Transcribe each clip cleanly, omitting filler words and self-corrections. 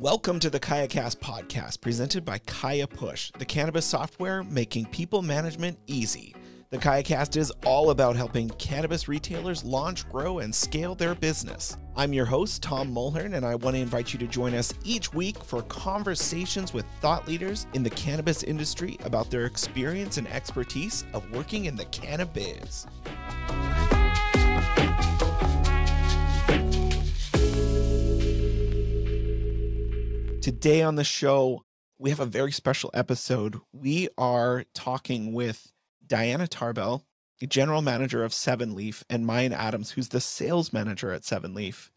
Welcome to the KayaCast podcast, presented by Kaya Push, the cannabis software making people management easy. The KayaCast is all about helping cannabis retailers launch, grow, and scale their business. I'm your host, Tom Mulhern, and I want to invite you to join us each week for conversations with thought leaders in the cannabis industry about their experience and expertise of working in the cannabis. Today on the show, we have a very special episode. We are talking with Dianna Tarbell, the general manager of Seven Leaf, and Myan Adams, who's the sales manager at Seven Leaf.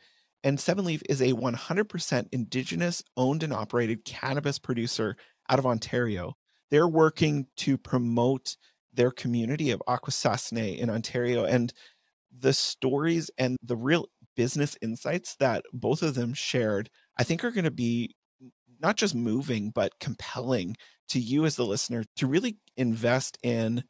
And Seven Leaf is a 100% Indigenous owned and operated cannabis producer out of Ontario. They're working to promote their community of Akwesasne in Ontario, and the stories and the real business insights that both of them shared, I think are going to be not just moving, but compelling to you as the listener to really invest in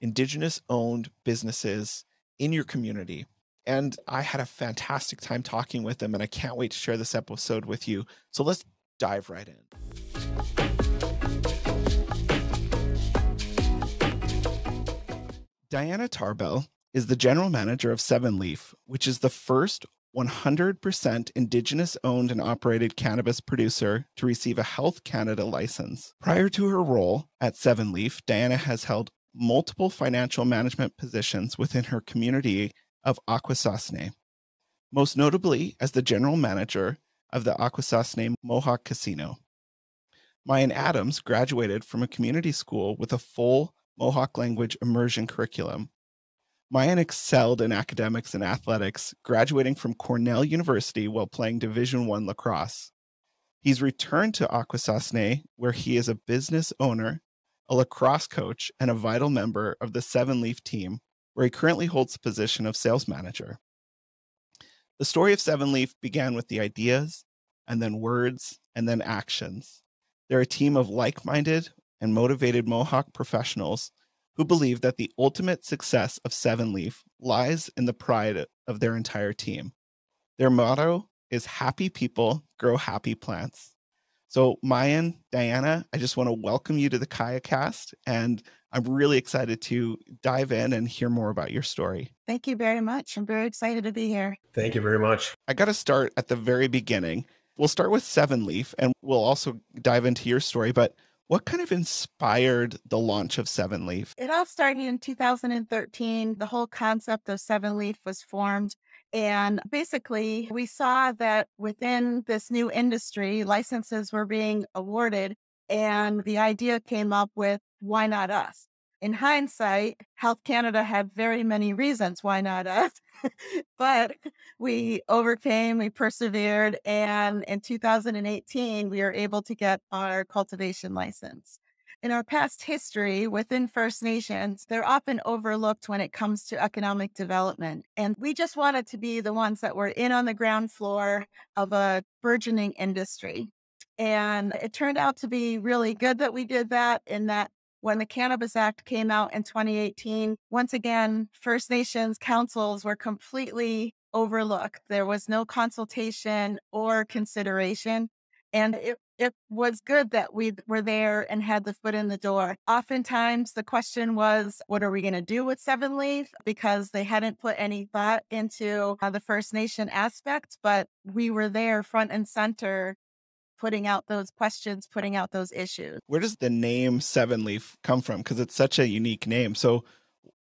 Indigenous owned businesses in your community. And I had a fantastic time talking with them, and I can't wait to share this episode with you. So let's dive right in. Dianna Tarbell is the general manager of Seven Leaf, which is the first 100% Indigenous owned and operated cannabis producer to receive a Health Canada license. Prior to her role at Seven Leaf, Dianna has held multiple financial management positions within her community of Akwesasne, most notably as the general manager of the Akwesasne Mohawk Casino. Myan Adams graduated from a community school with a full Mohawk language immersion curriculum. Myan excelled in academics and athletics, graduating from Cornell University while playing Division I lacrosse. He's returned to Akwesasne, where he is a business owner, a lacrosse coach, and a vital member of the Seven Leaf team, where he currently holds the position of sales manager. The story of Seven Leaf began with the ideas, and then words, and then actions. They're a team of like-minded and motivated Mohawk professionals who believe that the ultimate success of Seven Leaf lies in the pride of their entire team. Their motto is happy people grow happy plants. So Myan, Dianna, I just want to welcome you to the KayaCast, and I'm really excited to dive in and hear more about your story. Thank you very much. I'm very excited to be here. Thank you very much. I got to start at the very beginning. We'll start with Seven Leaf, and we'll also dive into your story, but what kind of inspired the launch of Seven Leaf? It all started in 2013. The whole concept of Seven Leaf was formed. And basically, we saw that within this new industry, licenses were being awarded. And the idea came up with, why not us? In hindsight, Health Canada had very many reasons why not us, but we overcame, we persevered, and in 2018, we were able to get our cultivation license. In our past history within First Nations, they're often overlooked when it comes to economic development. And we just wanted to be the ones that were in on the ground floor of a burgeoning industry. And it turned out to be really good that we did that, in that when the Cannabis Act came out in 2018, once again, First Nations councils were completely overlooked. There was no consultation or consideration. And it was good that we were there and had the foot in the door. Oftentimes, the question was, what are we going to do with Seven Leaf? Because they hadn't put any thought into the First Nation aspect, but we were there front and center, putting out those questions, putting out those issues. Where does the name Seven Leaf come from? Because it's such a unique name. So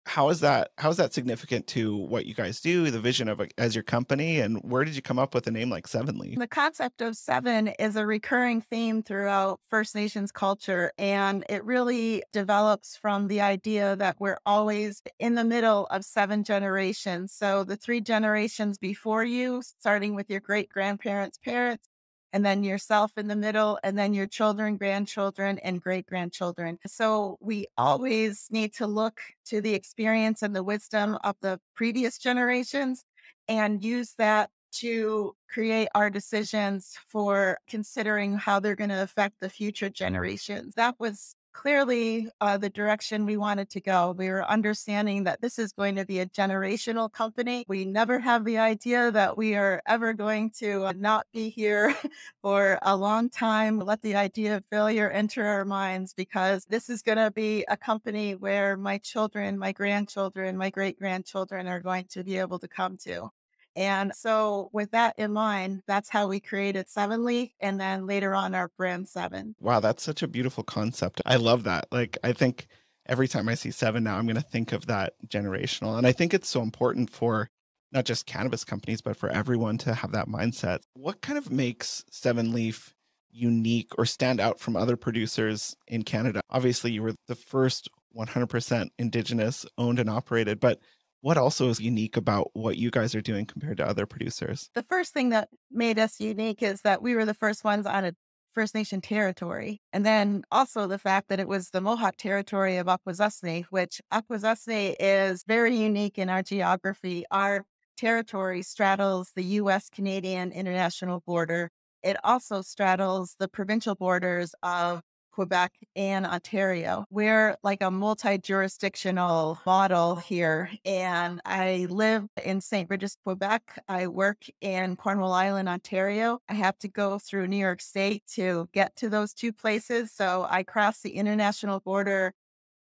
how is that significant to what you guys do, the vision of as your company, and where did you come up with a name like Seven Leaf? The concept of seven is a recurring theme throughout First Nations culture, and it really develops from the idea that we're always in the middle of seven generations. So the three generations before you, starting with your great-grandparents' parents, and then yourself in the middle, and then your children, grandchildren, and great-grandchildren. So we always need to look to the experience and the wisdom of the previous generations and use that to create our decisions for considering how they're going to affect the future generations. That was clearly the direction we wanted to go. We were understanding that this is going to be a generational company. We never have the idea that we are ever going to not be here for a long time. Let the idea of failure enter our minds, because this is going to be a company where my children, my grandchildren, my great grandchildren are going to be able to come to. And so, with that in mind, that's how we created Seven Leaf, and then later on our brand Seven. Wow, that's such a beautiful concept. I love that. Like, I think every time I see seven now, I'm going to think of that generational. And I think it's so important for not just cannabis companies, but for everyone to have that mindset. What kind of makes Seven Leaf unique or stand out from other producers in Canada? Obviously, you were the first 100% Indigenous owned and operated, but what also is unique about what you guys are doing compared to other producers? The first thing that made us unique is that we were the first ones on a First Nation territory. And then also the fact that it was the Mohawk territory of Akwesasne, which Akwesasne is very unique in our geography. Our territory straddles the US Canadian international border. It also straddles the provincial borders of Quebec and Ontario. We're like a multi-jurisdictional model here. And I live in St. Regis, Quebec. I work in Cornwall Island, Ontario. I have to go through New York State to get to those two places. So I cross the international border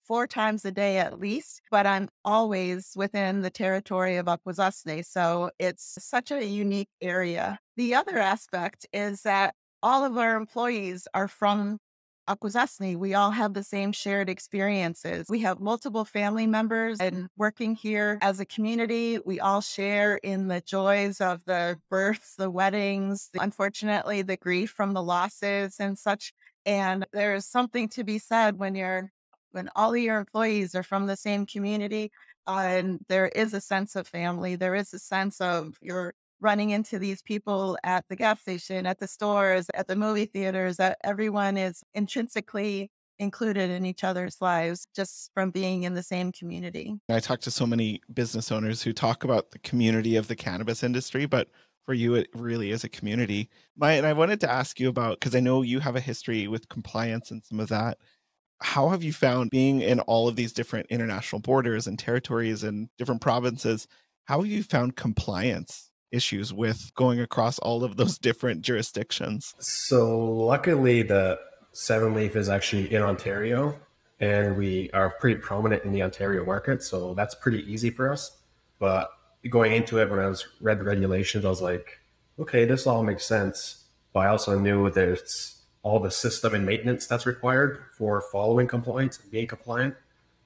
4 times a day at least, but I'm always within the territory of Akwesasne. So it's such a unique area. The other aspect is that all of our employees are from Akwesasne. We all have the same shared experiences. We have multiple family members, and working here as a community, we all share in the joys of the births, the weddings, unfortunately, the grief from the losses and such. And there's something to be said when all of your employees are from the same community, and there is a sense of family. There is a sense of you're running into these people at the gas station, at the stores, at the movie theaters, that everyone is intrinsically included in each other's lives just from being in the same community. I talk to so many business owners who talk about the community of the cannabis industry, but for you, it really is a community. And I wanted to ask you about, because I know you have a history with compliance and some of that. How have you found being in all of these different international borders and territories and different provinces? How have you found compliance issues with going across all of those different jurisdictions? So luckily, the Seven Leaf is actually in Ontario, and we are pretty prominent in the Ontario market. So that's pretty easy for us. But going into it, when I was read the regulations, I was like, okay, this all makes sense. But I also knew there's all the system and maintenance that's required for following compliance and being compliant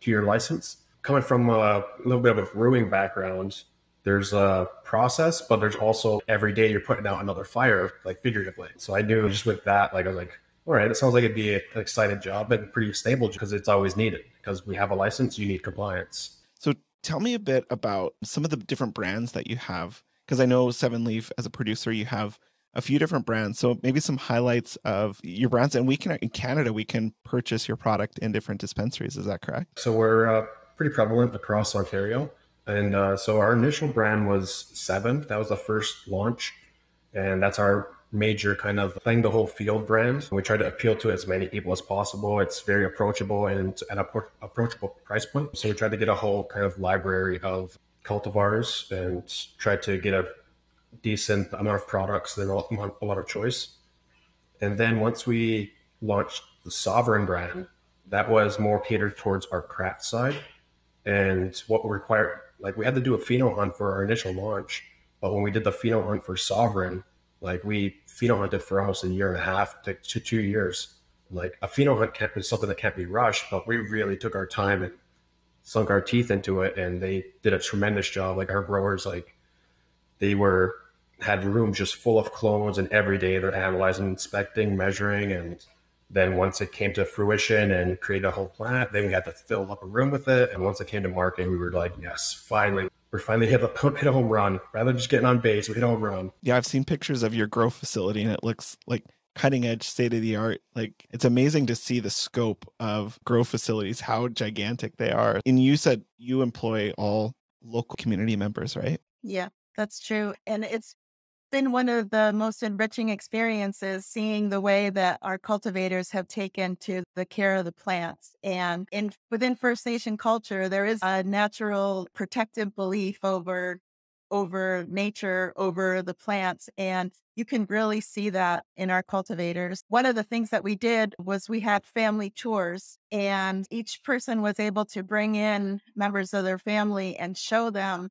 to your license. Coming from a little bit of a brewing background, there's a process, but there's also every day you're putting out another fire, like figuratively. So I knew just with that, like I was like, all right, it sounds like it'd be an exciting job and pretty stable because it's always needed. Because we have a license, you need compliance. So tell me a bit about some of the different brands that you have, because I know Seven Leaf as a producer, you have a few different brands. So maybe some highlights of your brands, and we can in Canada we can purchase your product in different dispensaries. Is that correct? So we're pretty prevalent across Ontario. And so our initial brand was Seven. That was the first launch. And that's our major kind of playing the whole field brand. We try to appeal to as many people as possible. It's very approachable and at an approachable price point. So we try to get a whole kind of library of cultivars and try to get a decent amount of products and a lot of choice. And then once we launched the Sovereign brand, that was more catered towards our craft side. And what we required, like we had to do a pheno hunt for our initial launch. But when we did the pheno hunt for Sovereign, like we pheno hunted for almost a year and a half to 2 years. Like a pheno hunt can't be something that can't be rushed, but we really took our time and sunk our teeth into it. And they did a tremendous job. Like our growers, like they had rooms just full of clones, and every day they're analyzing, inspecting, measuring. And then once it came to fruition and created a whole plant, then we had to fill up a room with it. And once it came to market, we were like, yes, finally, we're finally hit a home run. Rather than just getting on base, we hit a home run. Yeah, I've seen pictures of your grow facility and it looks like cutting edge, state of the art. Like it's amazing to see the scope of grow facilities, how gigantic they are. And you said you employ all local community members, right? Yeah, that's true. And it's been one of the most enriching experiences seeing the way that our cultivators have taken to the care of the plants. And within First Nation culture, there is a natural protective belief over nature, over the plants. And you can really see that in our cultivators. One of the things that we did was we had family tours, and each person was able to bring in members of their family and show them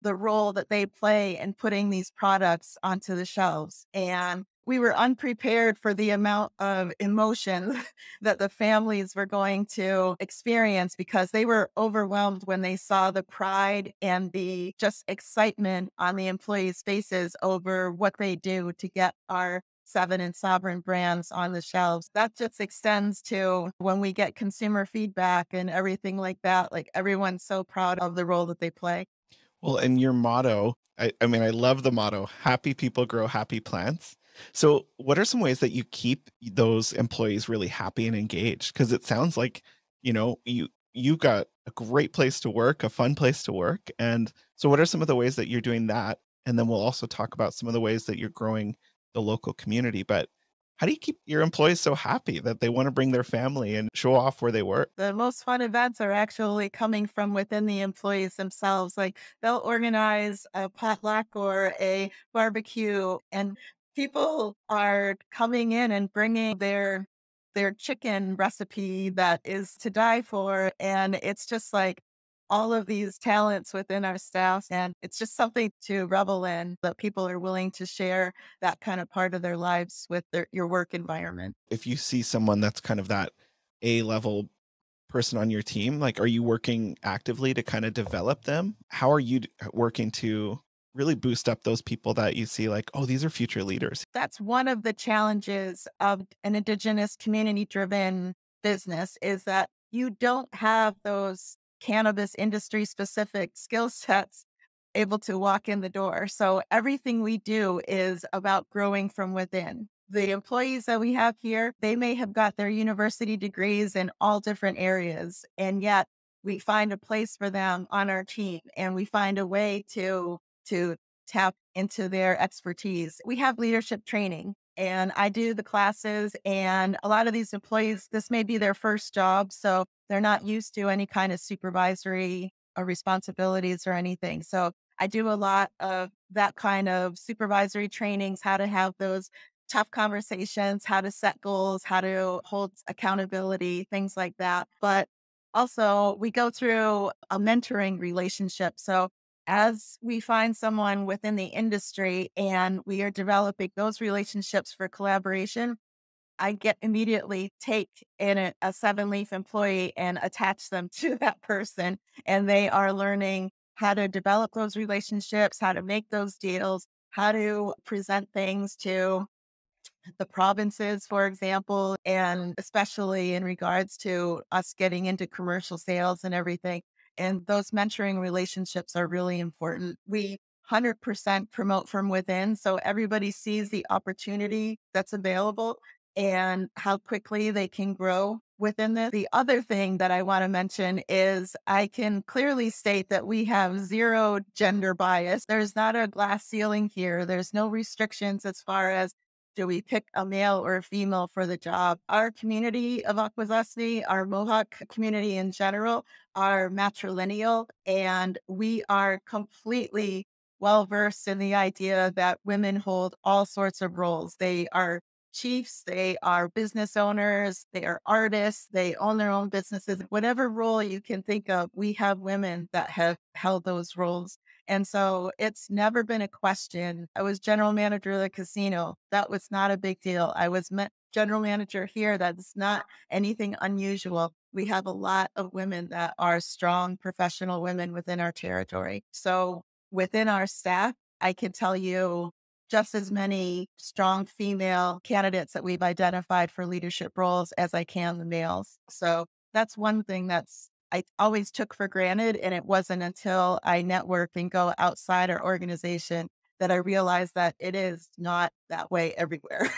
the role that they play in putting these products onto the shelves. And we were unprepared for the amount of emotion that the families were going to experience, because they were overwhelmed when they saw the pride and the just excitement on the employees' faces over what they do to get our Seven and Sovereign brands on the shelves. That just extends to when we get consumer feedback and everything like that. Like, everyone's so proud of the role that they play. Well, and your motto, I mean, I love the motto, happy people grow happy plants. So what are some ways that you keep those employees really happy and engaged? Because it sounds like, you got a great place to work, a fun place to work. And so what are some of the ways that you're doing that? And then we'll also talk about some of the ways that you're growing the local community. But how do you keep your employees so happy that they want to bring their family and show off where they work? The most fun events are actually coming from within the employees themselves. Like, they'll organize a potluck or a barbecue, and people are coming in and bringing their chicken recipe that is to die for. And it's just like all of these talents within our staff. And it's just something to revel in, that people are willing to share that kind of part of their lives with your work environment. If you see someone that's kind of that A-level person on your team, like, are you working actively to kind of develop them? How are you working to really boost up those people that you see like, oh, these are future leaders? That's one of the challenges of an Indigenous community driven business, is that you don't have those cannabis industry specific skill sets able to walk in the door. So everything we do is about growing from within. The employees that we have here, they may have got their university degrees in all different areas, and yet we find a place for them on our team, and we find a way to tap into their expertise. We have leadership training, and I do the classes, and a lot of these employees, this may be their first job, so they're not used to any kind of supervisory or responsibilities or anything. So I do a lot of that kind of supervisory trainings, how to have those tough conversations, how to set goals, how to hold accountability, things like that. But also, we go through a mentoring relationship. So as we find someone within the industry and we are developing those relationships for collaboration, I get immediately take in a Seven Leaf employee and attach them to that person. And they are learning how to develop those relationships, how to make those deals, how to present things to the provinces, for example, and especially in regards to us getting into commercial sales and everything. And those mentoring relationships are really important. We 100% promote from within. So everybody sees the opportunity that's available and how quickly they can grow within this. The other thing that I want to mention is I can clearly state that we have zero gender bias. There's not a glass ceiling here. There's no restrictions as far as do we pick a male or a female for the job. Our community of Akwesasne, our Mohawk community in general, are matrilineal, and we are completely well versed in the idea that women hold all sorts of roles. They are chiefs, they are business owners, they are artists, they own their own businesses. Whatever role you can think of, we have women that have held those roles. And so it's never been a question. I was general manager of the casino. That was not a big deal. I was general manager here. That's not anything unusual. We have a lot of women that are strong professional women within our territory. So within our staff, I can tell you just as many strong female candidates that we've identified for leadership roles as I can the males. So that's one thing I always took for granted. And it wasn't until I network and go outside our organization that I realized that it is not that way everywhere.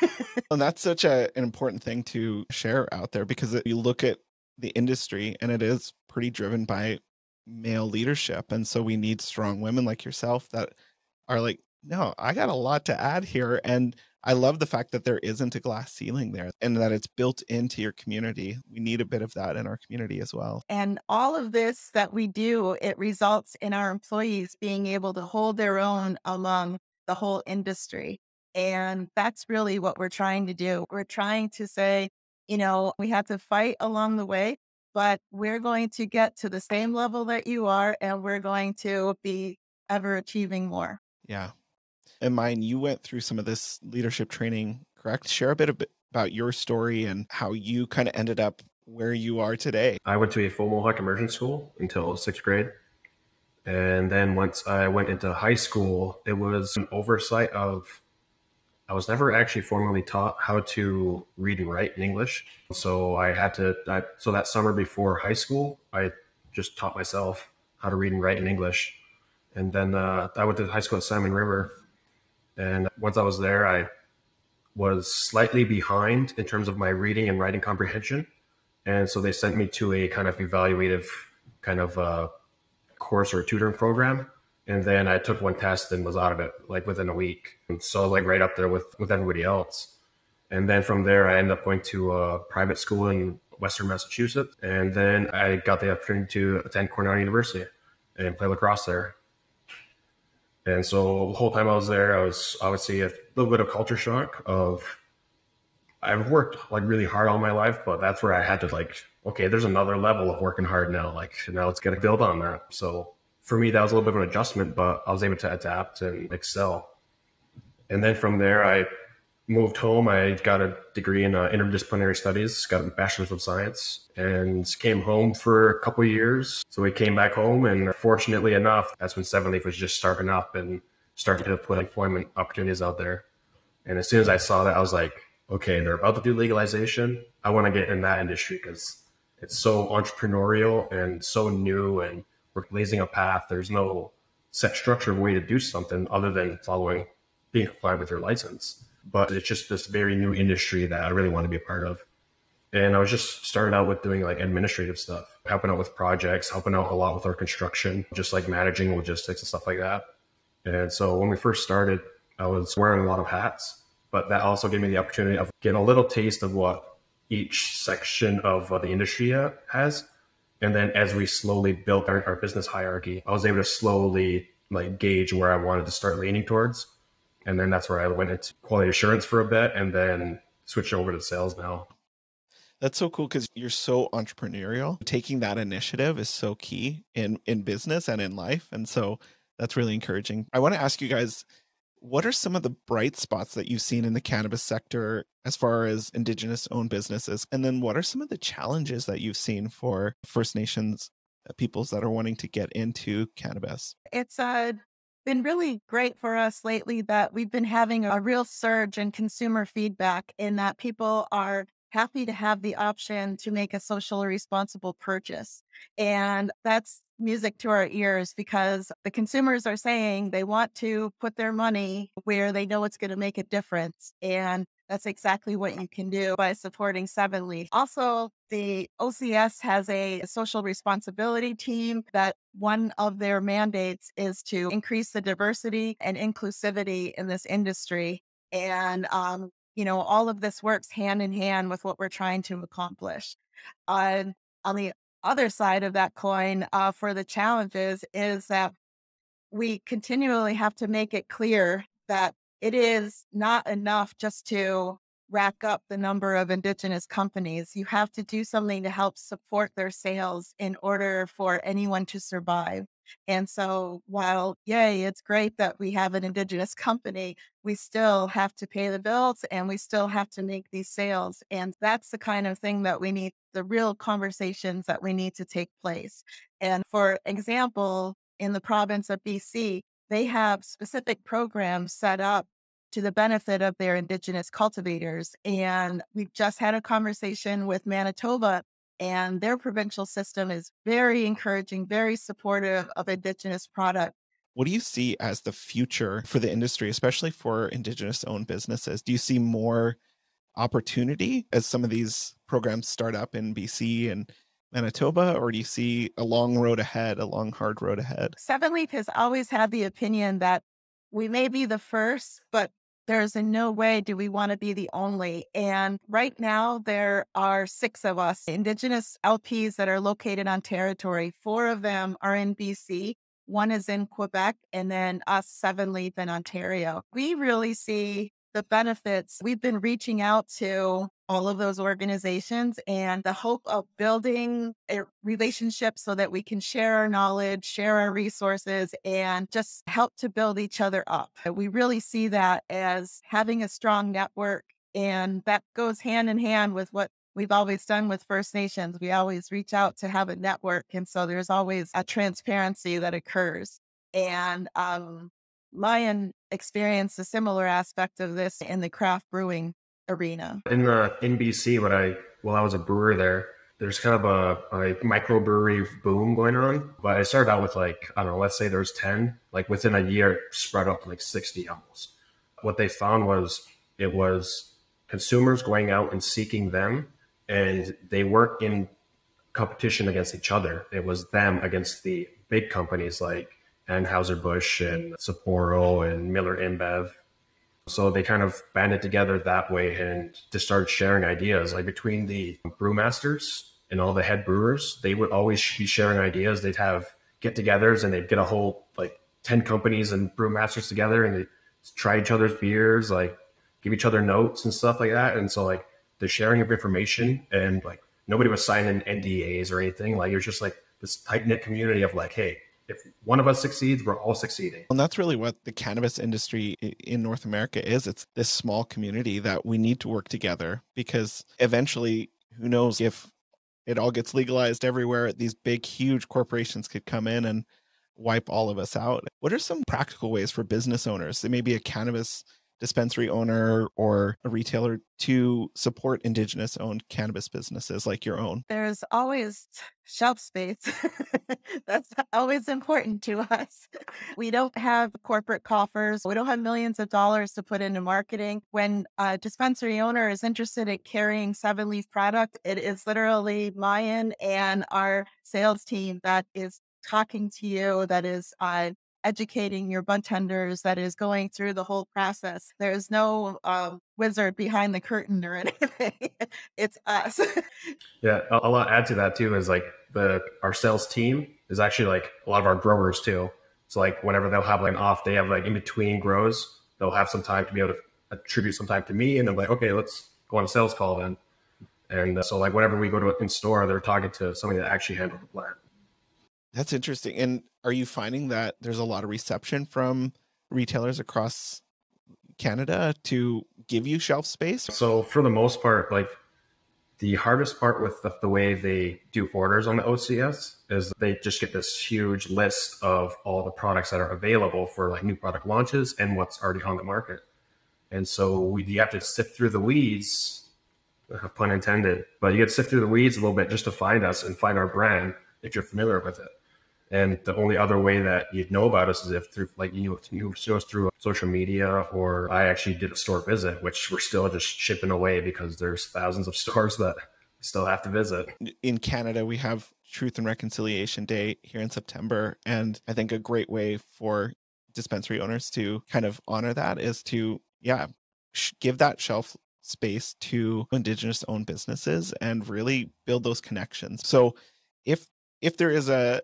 And that's such an important thing to share out there, because you look at the industry and it is pretty driven by male leadership. And so we need strong women like yourself that are like No, I got a lot to add here. And I love the fact that there isn't a glass ceiling there and that it's built into your community. We need a bit of that in our community as well. And all of this that we do, it results in our employees being able to hold their own among the whole industry. And that's really what we're trying to do. We're trying to say, we have to fight along the way, but we're going to get to the same level that you are, and we're going to be ever achieving more. Yeah. And Myan, you went through some of this leadership training, correct? Share a bit about your story and how you kind of ended up where you are today. I went to a full Mohawk immersion school until sixth grade. And then once I went into high school, it was an oversight of, I was never actually formally taught how to read and write in English. So so that summer before high school, I just taught myself how to read and write in English. And then I went to high school at Salmon River. And once I was there, I was slightly behind in terms of my reading and writing comprehension. And so they sent me to a kind of evaluative kind of course or tutoring program. And then I took one test and was out of it like within a week. And so I was like right up there with everybody else. And then from there, I ended up going to a private school in Western Massachusetts. And then I got the opportunity to attend Cornell University and play lacrosse there. And so the whole time I was there, I was obviously a little bit of culture shock of, I've worked like really hard all my life, but that's where I had to like, okay, there's another level of working hard now. Like now let's get to build on that. So for me, that was a little bit of an adjustment, but I was able to adapt and excel. And then from there, I moved home. I got a degree in interdisciplinary studies, got a bachelor's of science, and came home for a couple of years. So we came back home, and fortunately enough, that's when Seven Leaf was just starting up and starting to put employment opportunities out there. And as soon as I saw that, I was like, okay, they're about to do legalization. I want to get in that industry because it's so entrepreneurial and so new, and we're blazing a path. There's no set structure of way to do something other than being compliant with your license. But it's just this very new industry that I really want to be a part of. And I was just started out with doing like administrative stuff, helping out with projects, helping out a lot with our construction, just like managing logistics and stuff like that. And so when we first started, I was wearing a lot of hats, but that also gave me the opportunity of getting a little taste of what each section of the industry has. And then as we slowly built our business hierarchy, I was able to slowly like gauge where I wanted to start leaning towards. And then that's where I went into quality assurance for a bit and then switched over to sales now. That's so cool because you're so entrepreneurial. Taking that initiative is so key in business and in life. And so that's really encouraging. I want to ask you guys, what are some of the bright spots that you've seen in the cannabis sector as far as Indigenous owned businesses? And then what are some of the challenges that you've seen for First Nations peoples that are wanting to get into cannabis? It's been really great for us lately that we've been having a real surge in consumer feedback in that people are happy to have the option to make a socially responsible purchase. And that's music to our ears because the consumers are saying they want to put their money where they know it's going to make a difference. And that's exactly what you can do by supporting Seven Leaf. Also, the OCS has a social responsibility team that one of their mandates is to increase the diversity and inclusivity in this industry. And, all of this works hand in hand with what we're trying to accomplish. On the other side of that coin, for the challenges is that we continually have to make it clear that it is not enough just to rack up the number of Indigenous companies. You have to do something to help support their sales in order for anyone to survive. And so while, yay, it's great that we have an Indigenous company, we still have to pay the bills and we still have to make these sales. And that's the kind of thing that we need, the real conversations that we need to take place. And for example, in the province of BC, they have specific programs set up to the benefit of their Indigenous cultivators. And we just had a conversation with Manitoba, and their provincial system is very encouraging, very supportive of Indigenous product. What do you see as the future for the industry, especially for Indigenous owned businesses? Do you see more opportunity as some of these programs start up in BC and Manitoba, or do you see a long road ahead, a long, hard road ahead? Seven Leaf has always had the opinion that We may be the first, but there's in no way do we want to be the only. And right now, there are 6 of us, Indigenous LPs that are located on territory. 4 of them are in BC. One is in Quebec, and then us 7 Leaf in Ontario. We really see the benefits. We've been reaching out to all of those organizations and the hope of building a relationship so that we can share our knowledge, share our resources, and just help to build each other up. We really see that as having a strong network, and that goes hand in hand with what we've always done with First Nations. We always reach out to have a network. And so there's always a transparency that occurs. And Myan experienced a similar aspect of this in the craft brewing arena. In BC, while I was a brewer there, there's kind of a microbrewery boom going on. But I started out with like, I don't know, let's say there's 10. Like within a year, it spread up to like 60 almost. What they found was it was consumers going out and seeking them, and they weren't in competition against each other. It was them against the big companies like Anheuser-Busch and Sapporo and Miller InBev. So they kind of banded together that way and just started sharing ideas. Like between the brewmasters and all the head brewers, they would always be sharing ideas. They'd have get-togethers, and they'd get a whole like 10 companies and brewmasters together, and they try each other's beers, like give each other notes and stuff like that. And so like the sharing of information, and like nobody was signing NDAs or anything. Like it was just like this tight-knit community of like, hey, if one of us succeeds, we're all succeeding. And that's really what the cannabis industry in North America is. It's this small community that we need to work together, because eventually, who knows if it all gets legalized everywhere, these big, huge corporations could come in and wipe all of us out. What are some practical ways for business owners, it may be a cannabis dispensary owner or a retailer, to support Indigenous owned cannabis businesses like your own? There's always shelf space. That's always important to us. We don't have corporate coffers. We don't have millions of dollars to put into marketing. When a dispensary owner is interested in carrying 7 Leaf product, it is literally Myan and our sales team that is talking to you, that is educating your budtenders, that is going through the whole process. There's no wizard behind the curtain or anything. It's us. Yeah, I'll add to that too, is like our sales team is actually like a lot of our growers too. So like whenever they'll have like an off day, have like in between grows, they'll have some time to be able to attribute some time to me, and they're like, okay, let's go on a sales call then. And so like whenever we go to in store, they're talking to somebody that actually handled the plant. That's interesting. And are you finding that there's a lot of reception from retailers across Canada to give you shelf space? So for the most part, like the hardest part with the way they do orders on the OCS is they just get this huge list of all the products that are available for like new product launches and what's already on the market. And so you have to sift through the weeds, pun intended, but you get to sift through the weeds a little bit just to find us and find our brand if you're familiar with it. And the only other way that you'd know about us is if through like you show us through social media, or I actually did a store visit, which we're still just shipping away because there's thousands of stores that still have to visit. In Canada, we have Truth and Reconciliation Day here in September. And I think a great way for dispensary owners to kind of honor that is to, give that shelf space to Indigenous owned businesses and really build those connections. So if there is a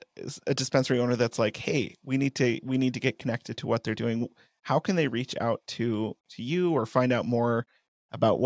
dispensary owner that's like, hey, we need to get connected to what they're doing, how can they reach out to you or find out more about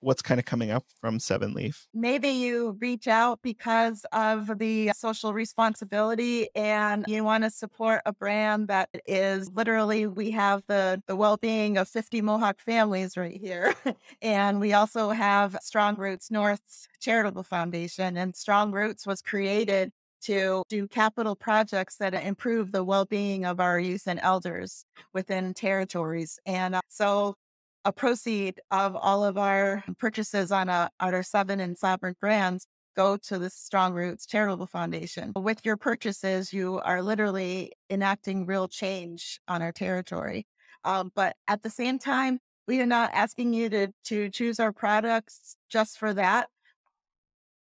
what's kind of coming up from 7 Leaf? Maybe you reach out because of the social responsibility and you want to support a brand that is literally, we have the well-being of 50 Mohawk families right here. And we also have Strong Roots North's charitable foundation, and Strong Roots was created to do capital projects that improve the well-being of our youth and elders within territories. And so a proceed of all of our purchases on our 7 and Sovereign brands go to the Strong Roots Charitable Foundation. With your purchases, you are literally enacting real change on our territory. But at the same time, we are not asking you to choose our products just for that.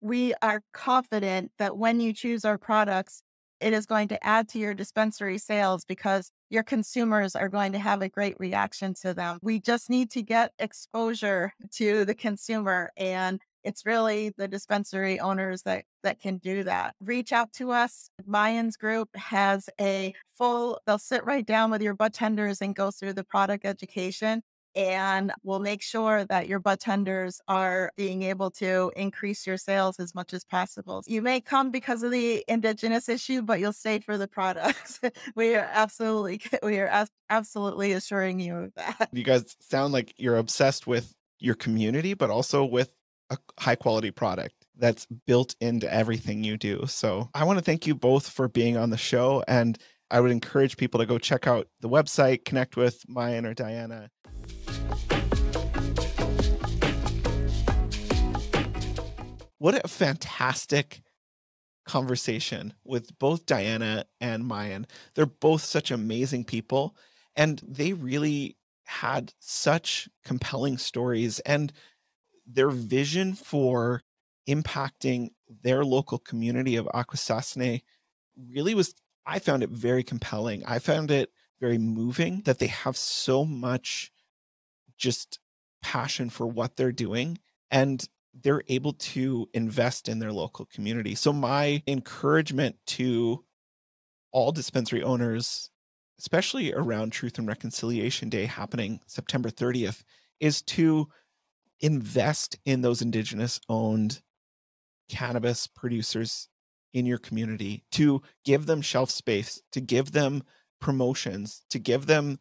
We are confident that when you choose our products, it is going to add to your dispensary sales because your consumers are going to have a great reaction to them. We just need to get exposure to the consumer, and it's really the dispensary owners that can do that. Reach out to us. Myan's group has they'll sit right down with your bud tenders and go through the product education. And we'll make sure that your bud tenders are being able to increase your sales as much as possible. You may come because of the Indigenous issue, but you'll stay for the products. we are absolutely assuring you of that. You guys sound like you're obsessed with your community, but also with a high quality product that's built into everything you do. So I want to thank you both for being on the show. And I would encourage people to go check out the website, connect with Myan or Dianna. What a fantastic conversation with both Dianna and Myan. They're both such amazing people, and they really had such compelling stories, and their vision for impacting their local community of Akwesasne really was, I found it very compelling. I found it very moving that they have so much just passion for what they're doing, and they're able to invest in their local community. So my encouragement to all dispensary owners, especially around Truth and Reconciliation Day happening September 30th, is to invest in those Indigenous owned cannabis producers in your community, to give them shelf space, to give them promotions, to give them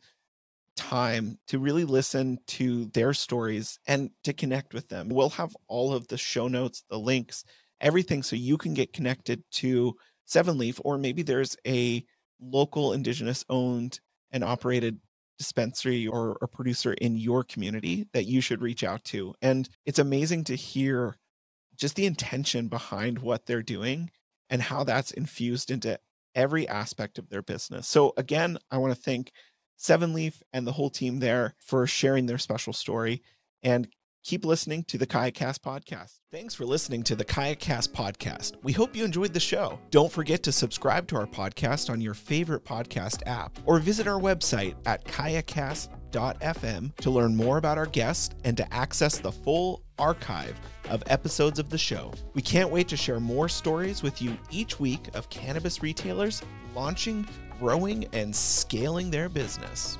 time to really listen to their stories and to connect with them. We'll have all of the show notes, the links, everything, so you can get connected to Seven Leaf, or maybe there's a local Indigenous owned and operated dispensary or producer in your community that you should reach out to. And it's amazing to hear just the intention behind what they're doing and how that's infused into every aspect of their business. So again, I want to thank Seven Leaf and the whole team there for sharing their special story, and keep listening to the KayaCast podcast. Thanks for listening to the KayaCast podcast. We hope you enjoyed the show. Don't forget to subscribe to our podcast on your favorite podcast app, or visit our website at kayacast.fm to learn more about our guests and to access the full archive of episodes of the show. We can't wait to share more stories with you each week of cannabis retailers launching, growing, and scaling their business.